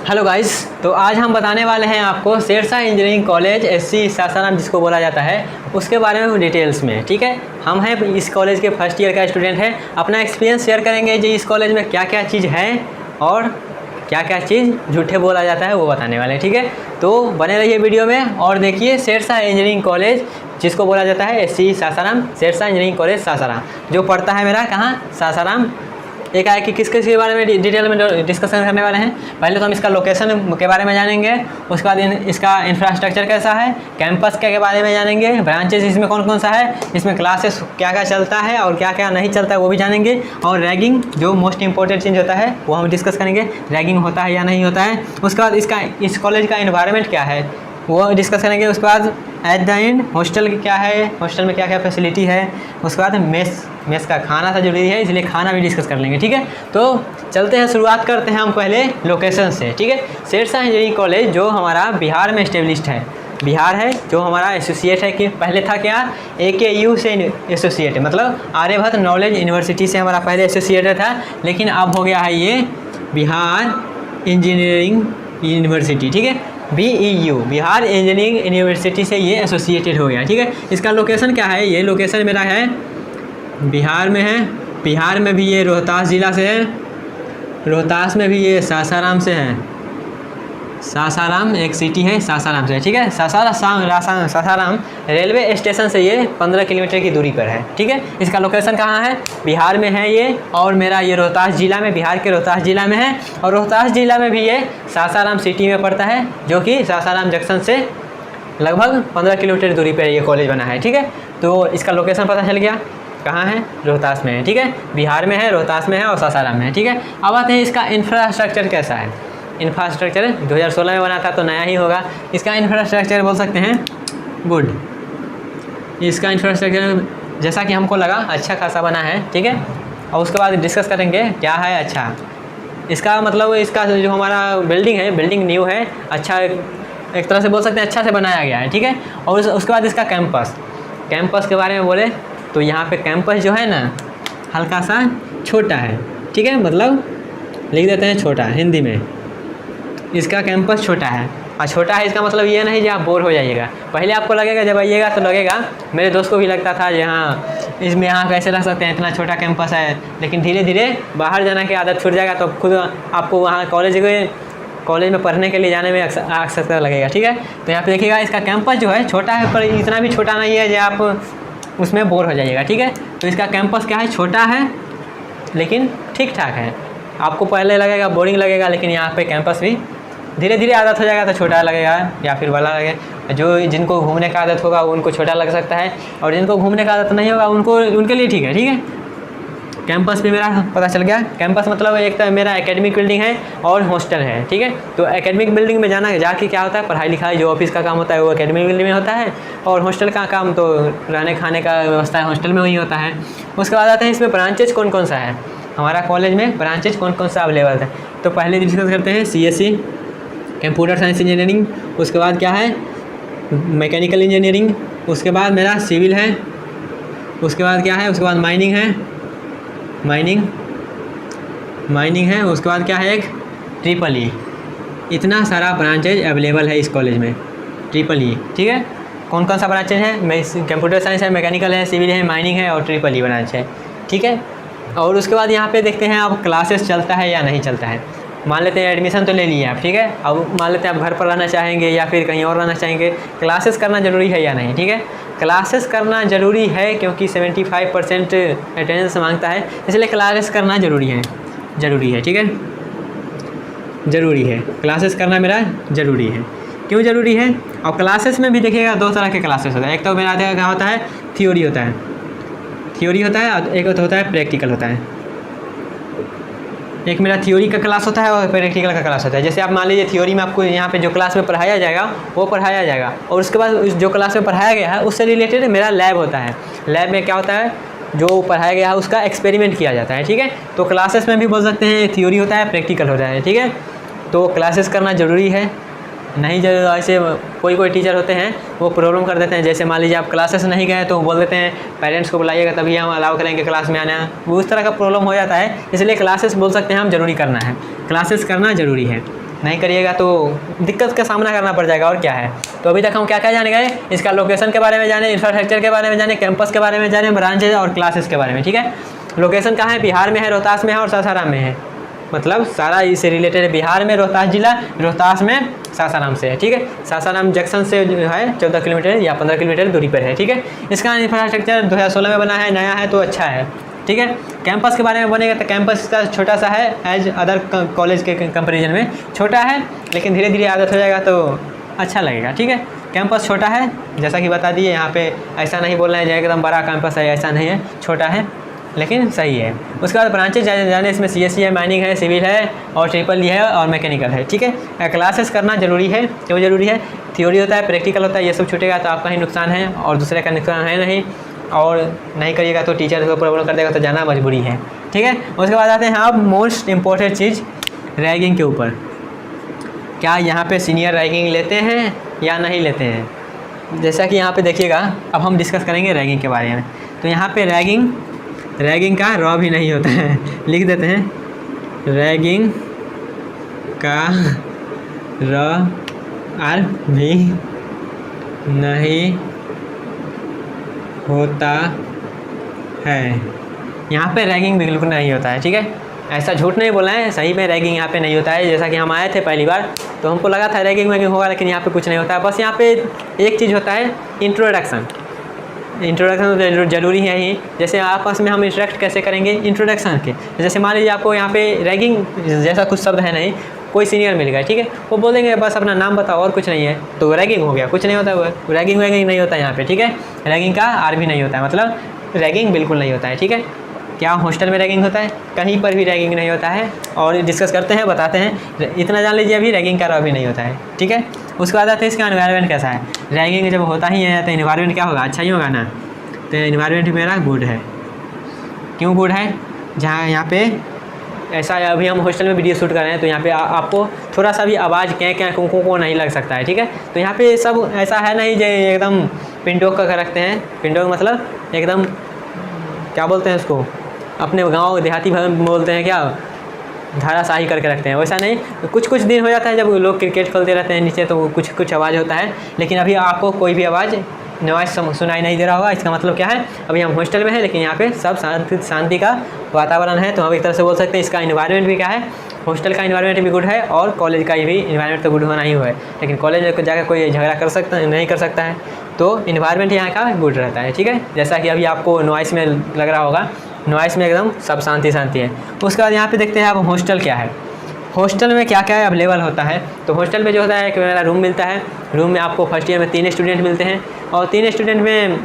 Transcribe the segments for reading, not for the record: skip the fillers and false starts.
Hello guys, तो आज हम बताने वाले हैं आपको Shershah engineering college SC Sasaram जिसको बोला जाता है उसके बारे में डिटेल्स में। ठीक है, हम हैं इस कॉलेज के फर्स्ट ईयर का स्टूडेंट है। अपना एक्सपीरियंस शेयर करेंगे जी इस कॉलेज में क्या क्या चीज़ है और क्या क्या चीज़ झूठे बोला जाता है वो बताने वाले हैं। ठीक है, तो बने रहिए वीडियो में और देखिए शेरशाह इंजीनियरिंग कॉलेज जिसको बोला जाता है SC Sasaram, Shershah engineering college Sasaram, जो पढ़ता है मेरा कहाँ, सासाराम। एक आया कि किस किस के बारे में डिटेल में डिस्कशन करने वाले हैं। पहले तो हम इसका लोकेशन के बारे में जानेंगे, उसके बाद इसका इंफ्रास्ट्रक्चर कैसा है, कैंपस के बारे में जानेंगे, ब्रांचेस इसमें कौन कौन सा है, इसमें क्लासेस क्या क्या चलता है और क्या क्या नहीं चलता है वो भी जानेंगे, और रैगिंग जो मोस्ट इंपॉर्टेंट चीज़ होता है वो हम डिस्कस करेंगे, रैगिंग होता है या नहीं होता है। उसके बाद इस कॉलेज का इन्वायरमेंट क्या है वो डिस्कस करेंगे। उसके बाद एट द एंड हॉस्टल क्या है, हॉस्टल में क्या क्या फैसिलिटी है। उसके बाद मेस का खाना सा जरूरी है, इसलिए खाना भी डिस्कस कर लेंगे। ठीक है, तो चलते हैं, शुरुआत करते हैं हम पहले लोकेशन से। ठीक है, शेरशाह इंजीनियरिंग कॉलेज जो हमारा बिहार में एस्टेब्लिश्ड है, बिहार है जो हमारा एसोसिएट है कि पहले था क्या, AKU से एसोसिएट है, मतलब आर्यभट्ट नॉलेज यूनिवर्सिटी से हमारा पहले एसोसिएटेड था, लेकिन अब हो गया है ये बिहार इंजीनियरिंग यूनिवर्सिटी। ठीक है, BEU, बिहार इंजीनियरिंग यूनिवर्सिटी से ये एसोसिएटेड हो गया। ठीक है, इसका लोकेशन क्या है, ये लोकेशन मेरा है बिहार में है। बिहार में भी ये रोहतास ज़िला से है, रोहतास में भी ये सासाराम से है, सासाराम एक सिटी है, सासाराम से है। ठीक है, सासाराम रेलवे स्टेशन से ये 15 किलोमीटर की दूरी पर है। ठीक है, इसका लोकेशन कहाँ है, बिहार में है ये, और मेरा ये रोहतास ज़िला में, बिहार के रोहतास ज़िला में है, और रोहतास ज़िला में भी ये सासाराम सिटी में पड़ता है, जो कि सासाराम जंक्शन से लगभग 15 किलोमीटर दूरी पर ये कॉलेज बना है। ठीक है, तो इसका लोकेशन पता चल गया कहाँ है, रोहतास में है। ठीक है, बिहार में है, रोहतास में है और सासाराम में है। ठीक है, अब आते हैं इसका इंफ्रास्ट्रक्चर कैसा है। इंफ्रास्ट्रक्चर 2016 में बना था तो नया ही होगा। इसका इंफ्रास्ट्रक्चर बोल सकते हैं गुड। इसका इंफ्रास्ट्रक्चर जैसा कि हमको लगा अच्छा खासा बना है। ठीक है, और उसके बाद डिस्कस करेंगे क्या है अच्छा। इसका मतलब इसका जो हमारा बिल्डिंग है, बिल्डिंग न्यू है, अच्छा एक तरह से बोल सकते हैं अच्छा से बनाया गया है। ठीक है, और उसके बाद इसका कैंपस के बारे में बोले तो यहाँ पे कैंपस जो है ना हल्का सा छोटा है। ठीक है, मतलब लिख देते हैं छोटा हिंदी में, इसका कैंपस छोटा है। और छोटा है इसका मतलब ये नहीं कि आप बोर हो जाइएगा। पहले आपको लगेगा, जब आइएगा तो लगेगा, मेरे दोस्त को भी लगता था कि हाँ इसमें यहाँ कैसे रह सकते हैं, इतना छोटा कैंपस है, लेकिन धीरे धीरे बाहर जाने की आदत छूट जाएगा तो खुद आपको वहाँ कॉलेज में पढ़ने के लिए जाने में आवश्यकता लगेगा। ठीक है, तो यहाँ पे देखिएगा इसका कैंपस जो है छोटा है, पर इतना भी छोटा नहीं है जो आप उसमें बोर हो जाइएगा। ठीक है, तो इसका कैंपस क्या है, छोटा है लेकिन ठीक ठाक है। आपको पहले लगेगा बोरिंग लगेगा, लेकिन यहाँ पे कैंपस भी धीरे धीरे आदत हो जाएगा तो छोटा लगेगा या फिर बड़ा लगेगा। जो जिनको घूमने का आदत होगा उनको छोटा लग सकता है, और जिनको घूमने का आदत नहीं होगा उनके लिए ठीक है। ठीक है, कैंपस भी मेरा पता चल गया। कैंपस मतलब एक तो मेरा एकेडमिक बिल्डिंग है और हॉस्टल है। ठीक है, तो एकेडमिक बिल्डिंग में जाके क्या होता है, पढ़ाई लिखाई जो ऑफिस का काम होता है वो एकेडमिक बिल्डिंग में होता है, और हॉस्टल का काम तो रहने खाने का व्यवस्था है हॉस्टल में वही होता है। उसके बाद आते हैं इसमें ब्रांचेज कौन कौन सा है, हमारा कॉलेज में ब्रांचेज कौन कौन सा अवेलेबल है। तो पहले डिस्कस करते हैं CSE कंप्यूटर साइंस इंजीनियरिंग, उसके बाद क्या है मैकेनिकल इंजीनियरिंग, उसके बाद मेरा सिविल है, उसके बाद क्या है, उसके बाद माइनिंग है, माइनिंग है, उसके बाद क्या है एक EEE। इतना सारा ब्रांचेज अवेलेबल है इस कॉलेज में, EEE। ठीक है, कौन कौन सा ब्रांचेज है, कंप्यूटर साइंस है, मैकेनिकल है, सिविल है, माइनिंग है और EEE ब्रांच है। ठीक है, और उसके बाद यहाँ पे देखते हैं अब क्लासेस चलता है या नहीं चलता है। मान लेते हैं एडमिशन तो ले लिए आप, ठीक है, अब मान लेते हैं आप घर पर रहना चाहेंगे या फिर कहीं और रहना चाहेंगे, क्लासेस करना ज़रूरी है या नहीं। ठीक है, क्लासेस करना ज़रूरी है क्योंकि 75% अटेंडेंस मांगता है, इसलिए क्लासेस करना ज़रूरी है। ठीक है, ज़रूरी है, क्लासेस करना मेरा ज़रूरी है। क्यों ज़रूरी है, और क्लासेस में भी देखिएगा दो तरह के क्लासेस होता है। एक तो मेरा क्या होता है, थ्योरी होता है, और एक होता है प्रैक्टिकल होता है। एक मेरा थ्योरी का क्लास होता है और प्रैक्टिकल का क्लास होता है। जैसे आप मान लीजिए थ्योरी में आपको यहाँ पे जो क्लास में पढ़ाया जाएगा वो पढ़ाया जाएगा, और उसके बाद जो क्लास में पढ़ाया गया है उससे रिलेटेड मेरा लैब होता है। लैब में क्या होता है, जो पढ़ाया गया है उसका एक्सपेरिमेंट किया जाता है। ठीक है, तो क्लासेस में भी बोल सकते हैं थ्योरी होता है, प्रैक्टिकल होता है। ठीक है, तो क्लासेस करना ज़रूरी है। नहीं जो ऐसे कोई टीचर होते हैं वो प्रॉब्लम कर देते हैं, जैसे मान लीजिए आप क्लासेस नहीं गए तो बोल देते हैं पेरेंट्स को बुलाइएगा तभी हम अलाउ करेंगे क्लास में आना, वो उस तरह का प्रॉब्लम हो जाता है। इसलिए क्लासेस बोल सकते हैं हम ज़रूरी करना है, क्लासेस करना ज़रूरी है, नहीं करिएगा तो दिक्कत का सामना करना पड़ जाएगा और क्या है। तो अभी तक हम क्या क्या जाने गए, इसका लोकेशन के बारे में जाने, इंफ्रास्ट्रक्चर के बारे में जाने, कैंपस के बारे में जाने, ब्रांचेज और क्लासेस के बारे में, ठीक है। लोकेशन कहाँ है, बिहार में है, रोहतास में है और सासाराम में है, मतलब सारा इससे रिलेटेड है। बिहार में रोहतास जिला, रोहतास में सासाराम से है, ठीक है। सासाराम जंक्शन से जो है 14 किलोमीटर या 15 किलोमीटर दूरी पर है, ठीक है। इसका इंफ्रास्ट्रक्चर 2016 में बना है, नया है तो अच्छा है, ठीक है। कैंपस के बारे में बनेगा तो कैंपस का छोटा सा है, एज अदर कॉलेज के कंपेरिजन में छोटा है, लेकिन धीरे धीरे आदत हो जाएगा तो अच्छा लगेगा, ठीक है। कैंपस छोटा है जैसा कि बता दिए, यहाँ पे ऐसा नहीं बोल रहे हैं जो एकदम बड़ा कैंपस है, ऐसा नहीं है, छोटा है लेकिन सही है। उसके बाद ब्रांचेज जाने इसमें CSE है, माइनिंग है, सिविल है और ट्रिपल है और मैकेनिकल है, ठीक है। क्लासेस करना ज़रूरी है, क्यों ज़रूरी है, थ्योरी होता है, प्रैक्टिकल होता है, ये सब छूटेगा तो आपका ही नुकसान है और दूसरे का नुकसान है नहीं, और नहीं करिएगा तो टीचर को प्रॉब्लम कर देगा तो जाना मजबूरी है, ठीक है। उसके बाद आते हैं आप मोस्ट इम्पोर्टेंट चीज़ रैगिंग के ऊपर। क्या यहाँ पे सीनियर रैगिंग लेते हैं या नहीं लेते हैं, जैसा कि यहाँ पे देखिएगा। अब हम डिस्कस करेंगे रैगिंग के बारे में। तो यहाँ पे रैगिंग का र भी नहीं होता है, लिख देते हैं रैगिंग का र आर भी नहीं होता है। यहाँ पे रैगिंग बिल्कुल नहीं होता है, ठीक है। ऐसा झूठ नहीं बोला है, सही में रैगिंग यहाँ पे नहीं होता है। जैसा कि हम आए थे पहली बार तो हमको लगा था रैगिंग वैगिंग होगा, लेकिन यहाँ पे कुछ नहीं होता है। बस यहाँ पे एक चीज़ होता है, इंट्रोडक्शन तो ज़रूरी है ही। जैसे आपस में हम इंटरेक्ट कैसे करेंगे, इंट्रोडक्शन के। जैसे मान लीजिए आपको यहाँ पे रैगिंग जैसा कुछ शब्द है नहीं, कोई सीनियर मिल गया, ठीक है, वो बोलेंगे बस अपना नाम बताओ और कुछ नहीं है, तो रैगिंग हो गया, कुछ नहीं होता है, रैगिंग वैगिंग नहीं होता है यहाँ पे, ठीक है। रैगिंग का आर भी नहीं होता है, मतलब रैगिंग बिल्कुल नहीं होता है, ठीक है। क्या हॉस्टल में रैगिंग होता है, कहीं पर भी रैगिंग नहीं होता है, और डिस्कस करते हैं, बताते हैं, इतना जान लीजिए अभी रैगिंग का र भी नहीं होता है, ठीक है। उसके बाद आते हैं इसका एनवायरनमेंट कैसा है। रैगिंग जब होता ही है तो एनवायरनमेंट क्या होगा, अच्छा ही होगा ना। तो एनवायरनमेंट मेरा गुड है, क्यों गुड है, जहाँ यहाँ पे ऐसा अभी हम हॉस्टल में वीडियो शूट कर रहे हैं तो यहाँ पे आपको थोड़ा सा भी आवाज़ क्या कुंकू को नहीं लग सकता है, ठीक है। तो यहाँ पे सब ऐसा है नहीं जो एकदम पिंडोक का रखते हैं, पिंडोक मतलब एकदम क्या बोलते हैं उसको, अपने गांव देहाती भाषा में बोलते हैं क्या, धाराशाही करके रखते हैं, वैसा नहीं। कुछ दिन हो जाता है जब लोग क्रिकेट खेलते रहते हैं नीचे तो कुछ आवाज़ होता है, लेकिन अभी आपको कोई भी आवाज़ नॉइस सुनाई नहीं दे रहा होगा। इसका मतलब क्या है, अभी हम हॉस्टल में हैं लेकिन यहाँ पे सब शांति का वातावरण है, तो हम एक तरह से बोल सकते हैं इसका इन्वायरमेंट भी क्या है, हॉस्टल का इन्वायरमेंट भी गुड है और कॉलेज का भी इन्वायरमेंट तो गुड होना ही हुआ है। लेकिन कॉलेज को जाकर कोई झगड़ा कर सकता नहीं कर सकता है, तो इन्वायरमेंट यहाँ का गुड रहता है, ठीक है। जैसा कि अभी आपको नॉइस में लग रहा होगा, नॉइस में एकदम सब शांति है। उसके बाद यहाँ पे देखते हैं आप हॉस्टल क्या है, हॉस्टल में क्या क्या अवेलेबल होता है। तो हॉस्टल में जो होता है कि मेरा रूम मिलता है, रूम में आपको फर्स्ट ईयर में 3 स्टूडेंट मिलते हैं, और 3 स्टूडेंट में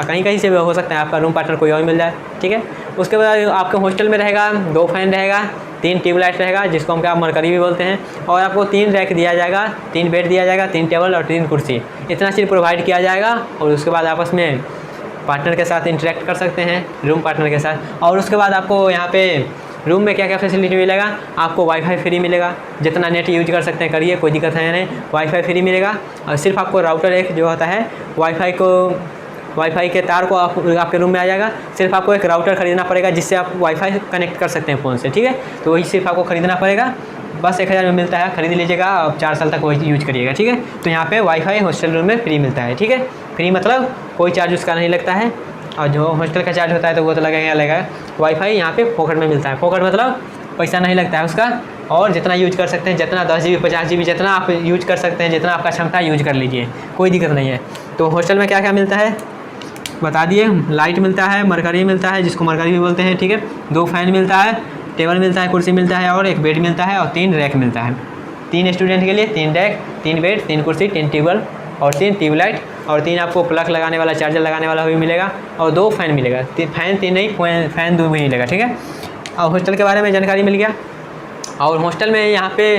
कहीं से हो सकता है आपका रूम पार्टनर कोई और मिल जाए, ठीक है। उसके बाद आपके हॉस्टल में रहेगा 2 फैन रहेगा, 3 ट्यूबलाइट रहेगा जिसको हम क्या मरकरी भी बोलते हैं, और आपको 3 रैक दिया जाएगा, 3 बेड दिया जाएगा, 3 टेबल और 3 कुर्सी, इतना चीज़ प्रोवाइड किया जाएगा। और उसके बाद आपस में पार्टनर के साथ इंटरेक्ट कर सकते हैं, रूम पार्टनर के साथ। और उसके बाद आपको यहाँ पे रूम में क्या क्या फैसिलिटी मिलेगा, आपको वाईफाई फ्री मिलेगा, जितना नेट यूज कर सकते हैं करिए, कोई दिक्कत है नहीं, वाईफाई फ्री मिलेगा। और सिर्फ आपको राउटर एक जो होता है वाईफाई के तार को आपके रूम में आ जाएगा, सिर्फ आपको एक राउटर ख़रीदना पड़ेगा जिससे आप वाईफाई कनेक्ट कर सकते हैं फ़ोन से, ठीक है। तो वही सिर्फ आपको ख़रीदना पड़ेगा, बस 1000 में मिलता है, ख़रीद लीजिएगा, आप 4 साल तक वही यूज करिएगा, ठीक है। तो यहाँ पे वाईफाई हॉस्टल रूम में फ्री मिलता है, ठीक है। फ्री मतलब कोई चार्ज उसका नहीं लगता है, और जो हॉस्टल का चार्ज होता है तो वो तो लगेगा। वाईफाई यहाँ पे फोकट में मिलता है, फोकट मतलब पैसा नहीं लगता है उसका, और जितना यूज कर सकते हैं, जितना 10 GB 50 GB जितना आप यूज कर सकते हैं, जितना आपका क्षमता यूज कर लीजिए, कोई दिक्कत नहीं है। तो हॉस्टल में क्या क्या मिलता है बता दिए, लाइट मिलता है, मरकरी मिलता है जिसको मरकरी भी बोलते हैं, ठीक है। 2 फैन मिलता है, टेबल मिलता है, कुर्सी मिलता है, और 1 बेड मिलता है, और 3 रैक मिलता है। 3 स्टूडेंट के लिए 3 रैक, 3 बेड, 3 कुर्सी, 3 टेबल और 3 ट्यूबलाइट, और 3 आपको प्लग लगाने वाला, चार्जर लगाने वाला भी मिलेगा, और 2 फैन मिलेगा, 3 नहीं फैन 2 भी मिलेगा, ठीक है। और हॉस्टल के बारे में जानकारी मिल गया। और हॉस्टल में यहाँ पे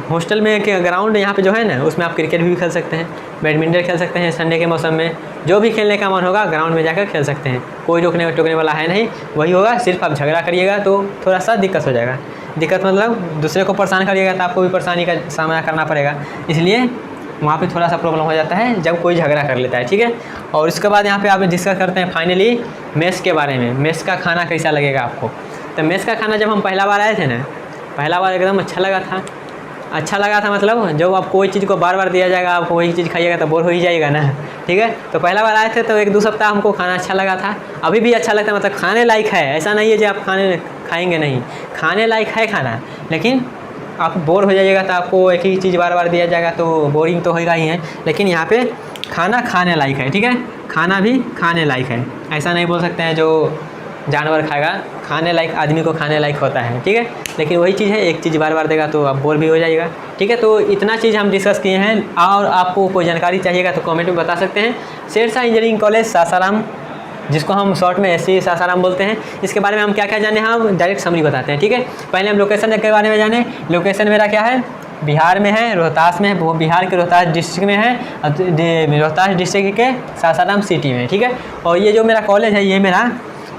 हॉस्टल में ग्राउंड यहाँ पे जो है ना, उसमें आप क्रिकेट भी खेल सकते हैं, बैडमिंटन खेल सकते हैं, ठंडे के मौसम में जो भी खेलने का मन होगा ग्राउंड में जाकर खेल सकते हैं, कोई रोकने टोकने वाला है नहीं, वही होगा। सिर्फ आप झगड़ा करिएगा तो थोड़ा सा दिक्कत हो जाएगा, दिक्कत मतलब दूसरे को परेशान करिएगा तो आपको भी परेशानी का सामना करना पड़ेगा, इसलिए वहाँ पे थोड़ा सा प्रॉब्लम हो जाता है जब कोई झगड़ा कर लेता है, ठीक है। और उसके बाद यहाँ पे आप डिस्कस करते हैं फाइनली मेस के बारे में, मेस का खाना कैसा लगेगा आपको। तो मेस का खाना जब हम पहला बार आए थे ना, पहला बार एकदम अच्छा लगा था मतलब जब आप कोई चीज़ को बार बार दिया जाएगा, आप वही चीज़ खाइएगा तो बोर हो ही जाएगा ना, ठीक है। तो पहला बार आए थे तो 1-2 सप्ताह हमको खाना अच्छा लगा था, अभी भी अच्छा लगता है, मतलब खाने लायक है, ऐसा नहीं है कि आप खाएंगे नहीं, खाने लायक है खाना, लेकिन आप बोर हो जाइएगा तो आपको एक ही चीज़ बार बार दिया जाएगा तो बोरिंग तो होगा ही है। लेकिन यहाँ पे खाना खाने लायक है, ठीक है, खाना भी खाने लायक है, ऐसा नहीं बोल सकते हैं जो जानवर खाएगा, खाने लायक आदमी को खाने लायक होता है, ठीक है। लेकिन वही चीज़ है, एक चीज़ बार बार देगा तो आप बोर भी हो जाएगा, ठीक है। तो इतना चीज़ हम डिस्कस किए हैं, और आपको कोई जानकारी चाहिएगा तो कमेंट में बता सकते हैं। शेरशाह इंजीनियरिंग कॉलेज सासाराम, जिसको हम शॉर्ट में एससी सासाराम बोलते हैं, इसके बारे में हम क्या क्या जाने, हम डायरेक्ट समरी बताते हैं, ठीक है। पहले हम लोकेशन के बारे में जाने। लोकेशन मेरा क्या है, बिहार में है, रोहतास में है, वो बिहार के रोहतास डिस्ट्रिक्ट में है, रोहतास डिस्ट्रिक्ट के सासाराम सिटी में, ठीक है। और ये जो मेरा कॉलेज है, ये मेरा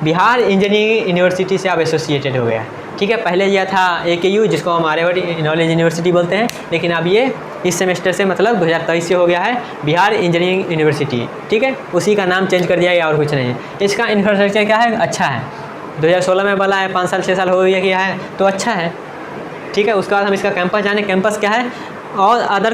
बिहार इंजीनियरिंग यूनिवर्सिटी से अब एसोसिएटेड हो गया है, ठीक है। पहले यह था AKU, जिसको हम आर्यभट्ट नॉलेज यूनिवर्सिटी बोलते हैं, लेकिन अब ये इस सेमेस्टर से मतलब 2023 से हो गया है बिहार इंजीनियरिंग यूनिवर्सिटी, ठीक है। उसी का नाम चेंज कर दिया गया और कुछ नहीं है। इसका इंफ्रास्ट्रक्चर क्या है, अच्छा है, 2016 में बना है, 5 साल 6 साल हो गया है, तो अच्छा है, ठीक है। उसके बाद हम इसका कैंपस जाने। कैंपस क्या है, और अदर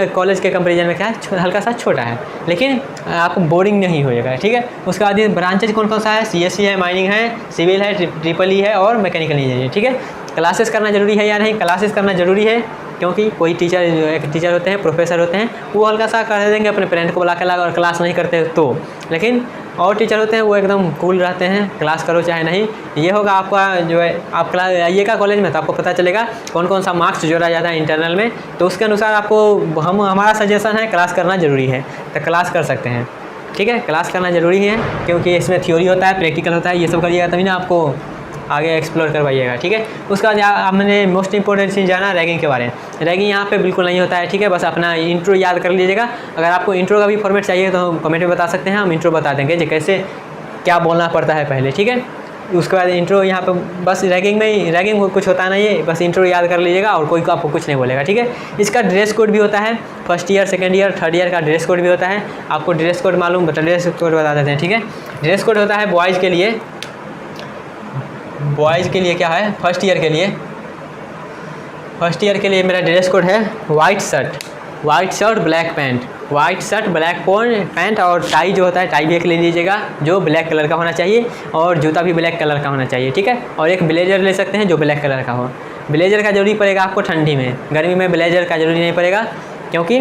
कॉलेज के कंपेरिजन में क्या है, हल्का सा छोटा है, लेकिन आपको बोरिंग नहीं होएगा, ठीक है। उसके बाद ये ब्रांचेज कौन कौन सा है, CSE है, माइनिंग है, सिविल है, ट्रिपल है और मैकेनिकल इंजीनियरिंग, ठीक है। क्लासेस करना जरूरी है या नहीं, क्लासेस करना जरूरी है, क्योंकि कोई टीचर होते हैं, प्रोफेसर होते हैं, वो हल्का सा कर देंगे अपने पेरेंट को बुला के लाओ और क्लास नहीं करते तो, लेकिन और टीचर होते हैं वो एकदम कूल रहते हैं, क्लास करो चाहे नहीं। ये होगा आपका जो है, आप क्लास आइएगा कॉलेज में तो आपको पता चलेगा कौन कौन सा मार्क्स जोड़ा जाता है इंटरनल में, तो उसके अनुसार आपको हमारा सजेशन है क्लास करना ज़रूरी है, तो क्लास कर सकते हैं, ठीक है। क्लास करना ज़रूरी है क्योंकि इसमें थ्योरी होता है, प्रैक्टिकल होता है, ये सब करिएगा तभी ना आपको आगे एक्सप्लोर करवाइएगा, ठीक है। उसके बाद हमने मोस्ट इंपॉर्टेंट चीज़ जाना रैगिंग के बारे में। रैगिंग यहाँ पे बिल्कुल नहीं होता है, ठीक है। बस अपना इंट्रो याद कर लीजिएगा। अगर आपको इंट्रो का भी फॉर्मेट चाहिए तो कमेंट में बता सकते हैं, हम इंट्रो बता देंगे जो कैसे क्या बोलना पड़ता है पहले, ठीक है। उसके बाद इंट्रो यहाँ पे बस रैगिंग कुछ होता नहीं है, बस इंट्रो याद कर लीजिएगा और कोई आपको कुछ नहीं बोलेगा, ठीक है। इसका ड्रेस कोड भी होता है, first year, second year, third year का ड्रेस कोड भी होता है। आपको ड्रेस कोड मालूम, ड्रेस कोड बता देते हैं, ठीक है। ड्रेस कोड होता है बॉयज़ के लिए क्या है, फर्स्ट ईयर के लिए मेरा ड्रेस कोड है white shirt black pant, white shirt black pant, और टाई जो होता है टाई भी एक ले लीजिएगा जो ब्लैक कलर का होना चाहिए, और जूता भी ब्लैक कलर का होना चाहिए, ठीक है। और एक ब्लेजर ले सकते हैं जो ब्लैक कलर का हो। ब्लेजर का जरूरी पड़ेगा आपको ठंडी में, गर्मी में ब्लेजर का जरूरी नहीं पड़ेगा, क्योंकि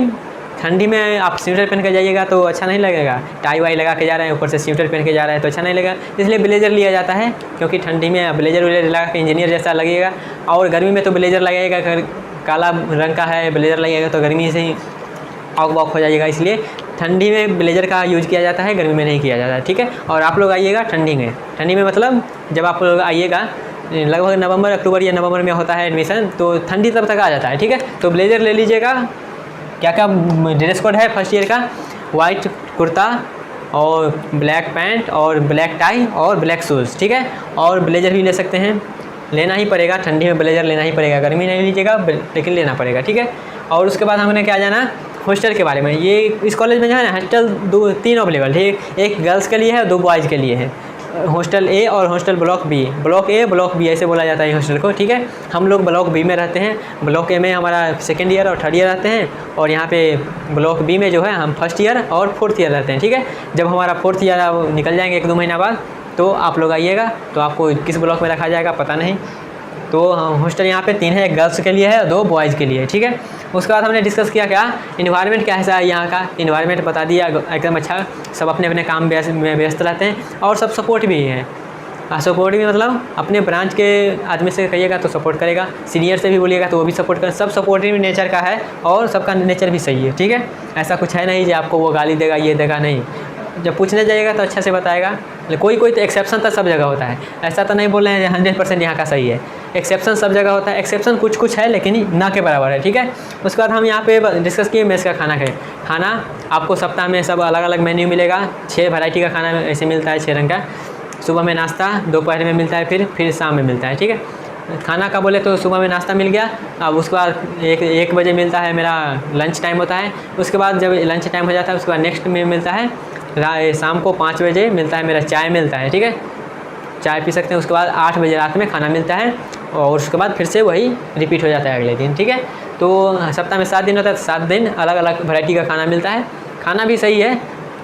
ठंडी में आप स्वेटर पहन के जाइएगा तो अच्छा नहीं लगेगा, टाई वाई लगा के जा रहे हैं, ऊपर से स्वेटर पहन के जा रहे हैं तो अच्छा नहीं लगेगा, इसलिए ब्लेजर लिया जाता है, क्योंकि ठंडी में ब्लेजर लगा के इंजीनियर जैसा लगेगा। और गर्मी में तो ब्लेजर लगेगा, काला रंग का है ब्लेजर लगेगा तो गर्मी से ही आउट बॉक हो जाएगा, इसलिए ठंडी में ब्लेजर का यूज़ किया जाता है, गर्मी में नहीं किया जाता है, ठीक है। और आप लोग आइएगा ठंडी में मतलब जब आप लोग आइएगा लगभग नवंबर अक्टूबर या नवंबर में होता है एडमिशन, तो ठंडी तब तक आ जाता है, ठीक है। तो ब्लेजर ले लीजिएगा। क्या क्या ड्रेस कोड है फर्स्ट ईयर का, वाइट कुर्ता और ब्लैक पैंट और ब्लैक टाई और ब्लैक शूज़, ठीक है। और ब्लेजर भी ले सकते हैं, लेना ही पड़ेगा, ठंडी में ब्लेजर लेना ही पड़ेगा, गर्मी नहीं लीजिएगा लेकिन लेना पड़ेगा, ठीक है। और उसके बाद हमने क्या जाना, हॉस्टल के बारे में। ये इस कॉलेज में जो है ना हॉस्टल 3 अवेलेबल है, एक गर्ल्स के लिए है और 2 बॉयज़ के लिए है, हॉस्टल A और hostel block B। Block A block B ऐसे बोला जाता है हॉस्टल को, ठीक है। हम लोग ब्लॉक B में रहते हैं, ब्लॉक A में हमारा सेकेंड ईयर और थर्ड ईयर रहते हैं, और यहाँ पे ब्लॉक B में जो है हम फर्स्ट ईयर और फोर्थ ईयर रहते हैं, ठीक है। जब हमारा फोर्थ ईयर निकल जाएंगे 1-2 महीना बाद, तो आप लोग आइएगा, तो आपको किस ब्लॉक में रखा जाएगा पता नहीं। तो हॉस्टल यहाँ पे 3 है, एक गर्ल्स के लिए है और 2 बॉयज़ के लिए, ठीक है। उसके बाद हमने डिस्कस किया क्या इन्वायरमेंट कैसा है, यहाँ का इन्वायरमेंट बता दिया एकदम अच्छा, सब अपने अपने काम में व्यस्त रहते हैं और सब सपोर्ट भी है। सपोर्ट भी मतलब अपने ब्रांच के आदमी से कहिएगा तो सपोर्ट करेगा, सीनियर से भी बोलिएगा तो वो भी सपोर्ट कर, सब सपोर्टिव नेचर का है और सबका नेचर भी सही है, ठीक है। ऐसा कुछ है नहीं कि आपको वो गाली देगा ये देगा, नहीं। जब पूछने जाइएगा तो अच्छा से बताएगा, कोई तो एक्सेप्शन तो सब जगह होता है, ऐसा तो नहीं बोल रहे हैं 100% यहाँ का सही है, एक्सेप्शन सब जगह होता है, एक्सेप्शन कुछ है लेकिन ना के बराबर है, ठीक है। उसके बाद हम यहाँ पे डिस्कस किए मेस का खाना आपको सप्ताह में सब अलग अलग मेन्यू मिलेगा, 6 वैरायटी का खाना ऐसे मिलता है, 6 रंग का। सुबह में नाश्ता, दोपहर में मिलता है, फिर शाम में मिलता है, ठीक है। खाना का बोले तो सुबह में नाश्ता मिल गया, अब उसके बाद 1 बजे मिलता है मेरा लंच टाइम होता है। उसके बाद जब लंच टाइम हो जाता है उसके बाद नेक्स्ट में मिलता है शाम को 5 बजे मिलता है मेरा चाय मिलता है, ठीक है, चाय पी सकते हैं। उसके बाद 8 बजे रात में खाना मिलता है और उसके बाद फिर से वही रिपीट हो जाता है अगले दिन, ठीक है। तो सप्ताह में 7 दिन होता है, 7 दिन अलग अलग वैरायटी का खाना मिलता है। खाना भी सही है,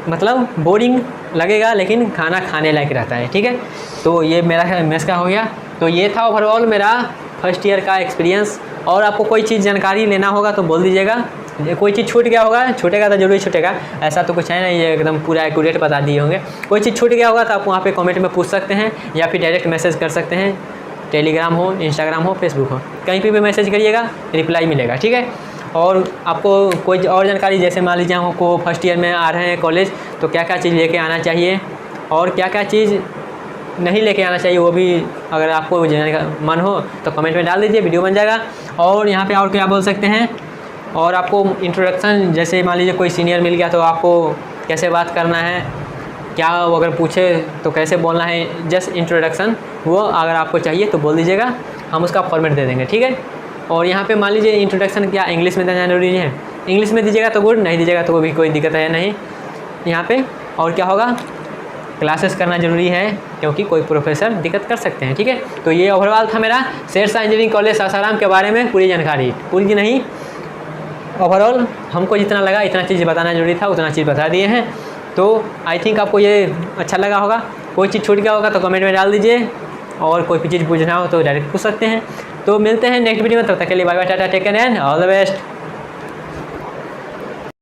मतलब बोरिंग लगेगा लेकिन खाना खाने लायक रहता है, ठीक है। तो ये मेरा मेस का हो गया। तो ये था ओवरऑल मेरा फर्स्ट ईयर का एक्सपीरियंस। और आपको कोई चीज़ जानकारी लेना होगा तो बोल दीजिएगा, कोई चीज़ छूट गया होगा, छूटेगा तो जरूरी छूटेगा, ऐसा तो कुछ है नहीं, ये एकदम पूरा एक्यूरेट बता दिए होंगे। कोई चीज़ छूट गया होगा तो आप वहाँ पे कमेंट में पूछ सकते हैं या फिर डायरेक्ट मैसेज कर सकते हैं, टेलीग्राम हो, इंस्टाग्राम हो, फेसबुक हो, कहीं पे भी मैसेज करिएगा, रिप्लाई मिलेगा, ठीक है। और आपको कोई और जानकारी, जैसे मान लीजिए हमको फर्स्ट ईयर में आ रहे हैं कॉलेज, तो क्या क्या चीज़ लेके आना चाहिए और क्या क्या चीज़ नहीं लेके आना चाहिए, वो भी अगर आपको जानने का मन हो तो कमेंट में डाल दीजिए, वीडियो बन जाएगा। और यहाँ पे और क्या बोल सकते हैं, और आपको इंट्रोडक्शन, जैसे मान लीजिए कोई सीनियर मिल गया तो आपको कैसे बात करना है, क्या वो अगर पूछे तो कैसे बोलना है, जस्ट इंट्रोडक्शन, वो अगर आपको चाहिए तो बोल दीजिएगा, हम उसका फॉर्मेट दे देंगे, ठीक है। और यहाँ पे मान लीजिए इंट्रोडक्शन क्या इंग्लिश में देना जरूरी है, इंग्लिश में दीजिएगा तो गुड, नहीं दीजिएगा तो भी कोई दिक्कत है नहीं यहाँ पे। और क्या होगा, क्लासेस करना ज़रूरी है क्योंकि कोई प्रोफेसर दिक्कत कर सकते हैं, ठीक है। तो ये ओवरऑल था मेरा शेरशाह इंजीनियरिंग कॉलेज सासाराम के बारे में पूरी जानकारी, पूरी नहीं, ओवरऑल हमको जितना लगा इतना चीज़ बताना जरूरी था, उतना चीज़ बता दिए हैं। तो आई थिंक आपको ये अच्छा लगा होगा। कोई चीज़ छूट गया होगा तो कमेंट में डाल दीजिए, और कोई भी चीज़ पूछना हो तो डायरेक्ट पूछ सकते हैं। तो मिलते हैं नेक्स्ट वीडियो में, तब तक के लिए bye bye, tata, take care and all the best.